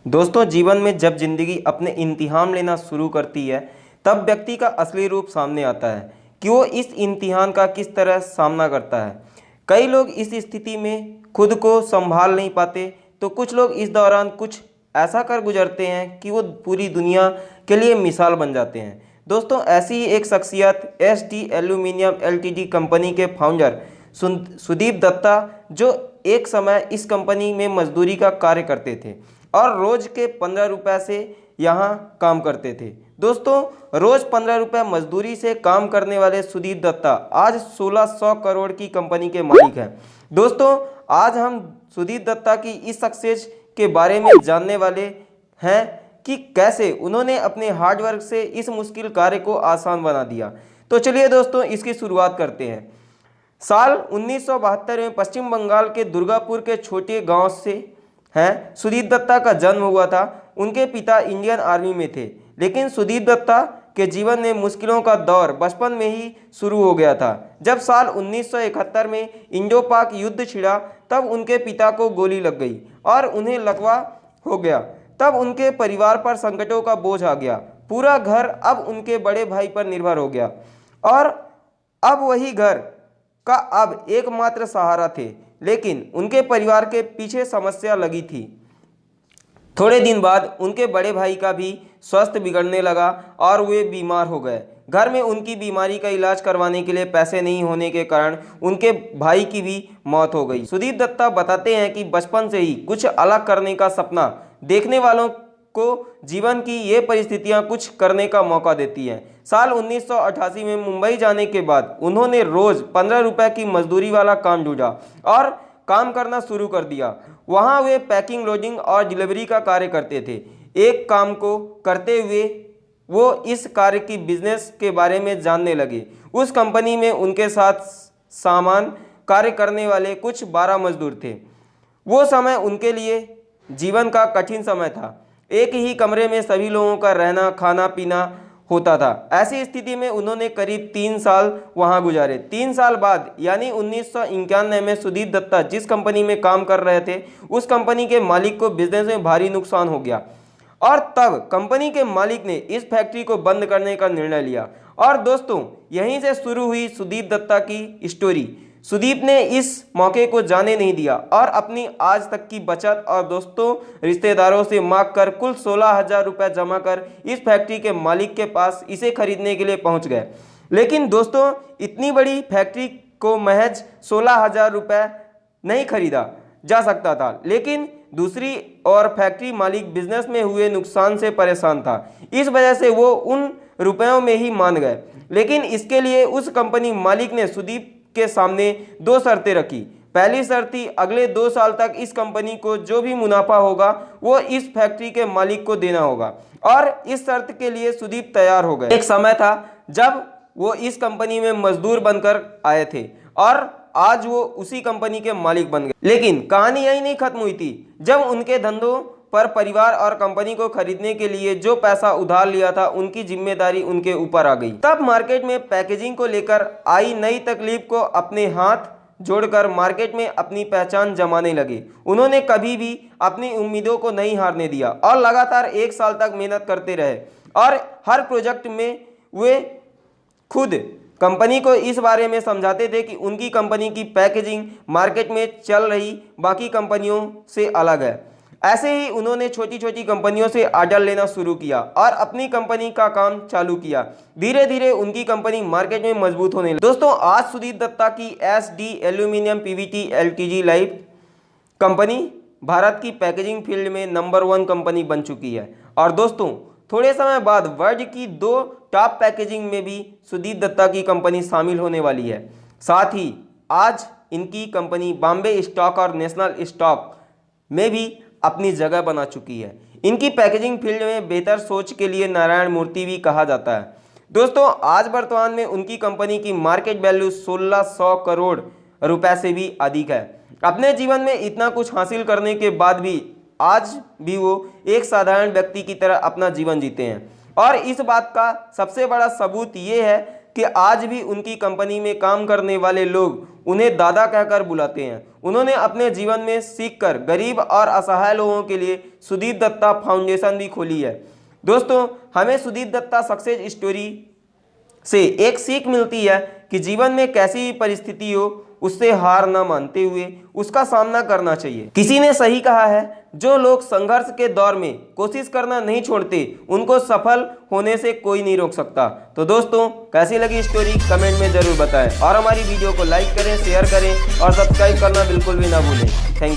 दोस्तों, जीवन में जब जिंदगी अपने इम्तिहान लेना शुरू करती है तब व्यक्ति का असली रूप सामने आता है कि वो इस इम्तिहान का किस तरह सामना करता है। कई लोग इस स्थिति में खुद को संभाल नहीं पाते, तो कुछ लोग इस दौरान कुछ ऐसा कर गुजरते हैं कि वो पूरी दुनिया के लिए मिसाल बन जाते हैं। दोस्तों, ऐसी ही एक शख्सियत एसडी एल्यूमिनियम एलटीडी कंपनी के फाउंडर सुदीप दत्ता, जो एक समय इस कंपनी में मजदूरी का कार्य करते थे और रोज के 15 रुपये से यहाँ काम करते थे। दोस्तों, रोज 15 रुपये मजदूरी से काम करने वाले सुदीप दत्ता आज 1600 करोड़ की कंपनी के मालिक हैं। दोस्तों, आज हम सुदीप दत्ता की इस सक्सेस के बारे में जानने वाले हैं कि कैसे उन्होंने अपने हार्डवर्क से इस मुश्किल कार्य को आसान बना दिया। तो चलिए दोस्तों, इसकी शुरुआत करते हैं। साल 1972 में पश्चिम बंगाल के दुर्गापुर के छोटे गांव से सुदीप दत्ता का जन्म हुआ था। उनके पिता इंडियन आर्मी में थे, लेकिन सुदीप दत्ता के जीवन में मुश्किलों का दौर बचपन में ही शुरू हो गया था। जब साल 1971 में इंडो पाक युद्ध छिड़ा, तब उनके पिता को गोली लग गई और उन्हें लकवा हो गया। तब उनके परिवार पर संकटों का बोझ आ गया। पूरा घर अब उनके बड़े भाई पर निर्भर हो गया और अब वही घर का अब एकमात्र सहारा थे। लेकिन उनके परिवार के पीछे समस्या लगी थी। थोड़े दिन बाद उनके बड़े भाई का भी स्वास्थ्य बिगड़ने लगा और वे बीमार हो गए। घर में उनकी बीमारी का इलाज करवाने के लिए पैसे नहीं होने के कारण उनके भाई की भी मौत हो गई। सुदीप दत्ता बताते हैं कि बचपन से ही कुछ अलग करने का सपना देखने वालों को जीवन की ये परिस्थितियां कुछ करने का मौका देती हैं। साल 1988 में मुंबई जाने के बाद उन्होंने रोज 15 रुपए की मजदूरी वाला काम ढूंढा और काम करना शुरू कर दिया। वहां वे पैकिंग, लोडिंग और डिलीवरी का कार्य करते थे। एक काम को करते हुए वो इस कार्य की बिजनेस के बारे में जानने लगे। उस कंपनी में उनके साथ सामान कार्य करने वाले कुछ 12 मजदूर थे। वो समय उनके लिए जीवन का कठिन समय था। एक ही कमरे में सभी लोगों का रहना, खाना पीना होता था। ऐसी स्थिति में उन्होंने करीब 3 साल वहां गुजारे। 3 साल बाद यानी 1991 में सुदीप दत्ता जिस कंपनी में काम कर रहे थे, उस कंपनी के मालिक को बिजनेस में भारी नुकसान हो गया और तब कंपनी के मालिक ने इस फैक्ट्री को बंद करने का निर्णय लिया। और दोस्तों, यहीं से शुरू हुई सुदीप दत्ता की स्टोरी। सुदीप ने इस मौके को जाने नहीं दिया और अपनी आज तक की बचत और दोस्तों रिश्तेदारों से मांग कर कुल 16,000 रुपये जमा कर इस फैक्ट्री के मालिक के पास इसे खरीदने के लिए पहुंच गए। लेकिन दोस्तों, इतनी बड़ी फैक्ट्री को महज 16,000 रुपये नहीं खरीदा जा सकता था। लेकिन दूसरी ओर फैक्ट्री मालिक बिजनेस में हुए नुकसान से परेशान था। इस वजह से वो उन रुपयों में ही मान गए। लेकिन इसके लिए उस कंपनी मालिक ने सुदीप के सामने 2 शर्तें रखी। पहली शर्त थी, अगले 2 साल तक इस कंपनी को जो भी मुनाफा होगा वो इस फैक्ट्री के मालिक को देना होगा। और इस शर्त के लिए सुदीप तैयार हो गए। एक समय था जब वो इस कंपनी में मजदूर बनकर आए थे और आज वो उसी कंपनी के मालिक बन गए। लेकिन कहानी यही नहीं खत्म हुई थी। जब उनके धंधों पर परिवार और कंपनी को खरीदने के लिए जो पैसा उधार लिया था, उनकी जिम्मेदारी उनके ऊपर आ गई। तब मार्केट में पैकेजिंग को लेकर आई नई तकलीफ को अपने हाथ जोड़कर मार्केट में अपनी पहचान जमाने लगे। उन्होंने कभी भी अपनी उम्मीदों को नहीं हारने दिया और लगातार 1 साल तक मेहनत करते रहे। और हर प्रोजेक्ट में वे खुद कंपनी को इस बारे में समझाते थे कि उनकी कंपनी की पैकेजिंग मार्केट में चल रही बाकी कंपनियों से अलग है। ऐसे ही उन्होंने छोटी छोटी कंपनियों से ऑर्डर लेना शुरू किया और अपनी कंपनी का काम चालू किया। धीरे धीरे उनकी कंपनी मार्केट में मजबूत होने लगी। दोस्तों, आज सुदीप दत्ता की SD aluminium Pvt LTG live company Bharat की पैकेजिंग फील्ड में नंबर 1 कंपनी बन चुकी है। और दोस्तों, थोड़े समय बाद वर्ल्ड की 2 टॉप पैकेजिंग में भी सुदीप दत्ता की कंपनी शामिल होने वाली है। साथ ही आज इनकी कंपनी बॉम्बे स्टॉक और नेशनल स्टॉक में भी अपनी जगह बना चुकी है। इनकी पैकेजिंग फील्ड में बेहतर सोच के लिए नारायण मूर्ति भी कहा जाता है। दोस्तों, आज वर्तमान में उनकी कंपनी की मार्केट वैल्यू 1600 करोड़ रुपए से भी अधिक है। अपने जीवन में इतना कुछ हासिल करने के बाद भी आज भी वो एक साधारण व्यक्ति की तरह अपना जीवन जीते हैं। और इस बात का सबसे बड़ा सबूत ये है कि आज भी उनकी कंपनी में काम करने वाले लोग उन्हें दादा कहकर बुलाते हैं। उन्होंने अपने जीवन में सीखकर गरीब और असहाय लोगों के लिए सुदीप दत्ता फाउंडेशन भी खोली है। दोस्तों, हमें सुदीप दत्ता सक्सेस स्टोरी से एक सीख मिलती है कि जीवन में कैसी भी परिस्थिति हो उससे हार ना मानते हुए उसका सामना करना चाहिए। किसी ने सही कहा है, जो लोग संघर्ष के दौर में कोशिश करना नहीं छोड़ते उनको सफल होने से कोई नहीं रोक सकता। तो दोस्तों, कैसी लगी स्टोरी कमेंट में जरूर बताएं और हमारी वीडियो को लाइक करें, शेयर करें और सब्सक्राइब करना बिल्कुल भी ना भूलें। Thank you.